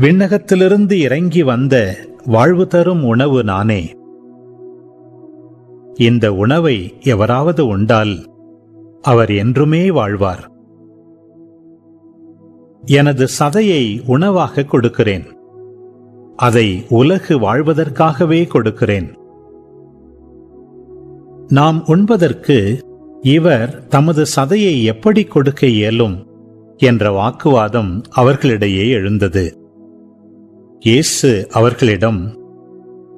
விண்ணகத்திலிருந்து இறங்கி வந்த வாழ்வு தரும் உணவு நானே. இந்த உணவை எவராவது உண்டால் அவர் என்றுமே வாழ்வார். எனது சதையை உணவாக கொடுக்கிறேன். அதை உலகு வாழ்வதற்காகவே கொடுக்கிறேன். நாம் உண்பதற்கு இவர் தமது சதையை எப்படி கொடுக்க இயலும் என்ற வாக்குவாதம் அவர்களிடையே எழுந்தது. இயேசு அவர்களிடம்,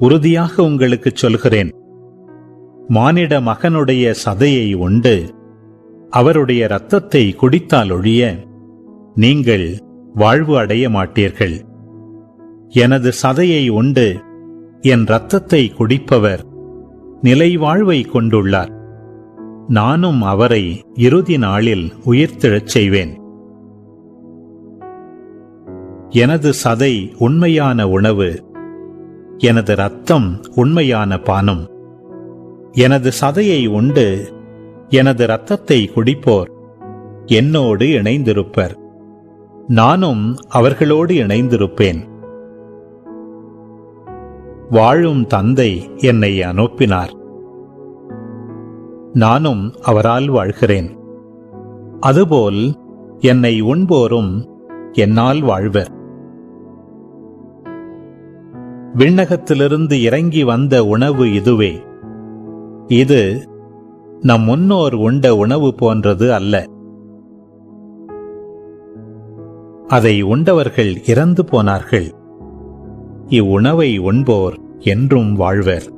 உறுதியாக உங்களுக்கு சொல்கிறேன், மானிட மகனுடைய சதையை உண்டு அவருடைய இரத்தத்தை குடித்தால் ஒழிய நீங்கள் வாழ்வு அடைய மாட்டீர்கள். எனது சதையை உண்டு என் இரத்தத்தை குடிப்பவர் நிலை வாழ்வை கொண்டுள்ளார். நானும் அவரை இறுதி நாளில் உயிர்த்தெழச் செய்வேன். எனது சதை உண்மையான உணவு, எனது இரத்தம் உண்மையான பானம். எனது சதையை உண்டு எனது இரத்தத்தை குடிப்போர் என்னோடு இணைந்திருப்பர், நானும் அவர்களோடு இணைந்திருப்பேன். வாழும் தந்தை என்னை அனுப்பினார், நானும் அவரால் வாழ்கிறேன். அதுபோல் என்னை உண்போரும் என்னால் வாழ்வர். விண்ணகத்திலிருந்து இறங்கி வந்த உணவு இதுவே. இது நம் முன்னோர் உண்ட உணவு போன்றது அல்ல. அதை உண்டவர்கள் இறந்து போனார்கள். இவ்வுணவை உண்போர் என்றும் வாழ்வர்.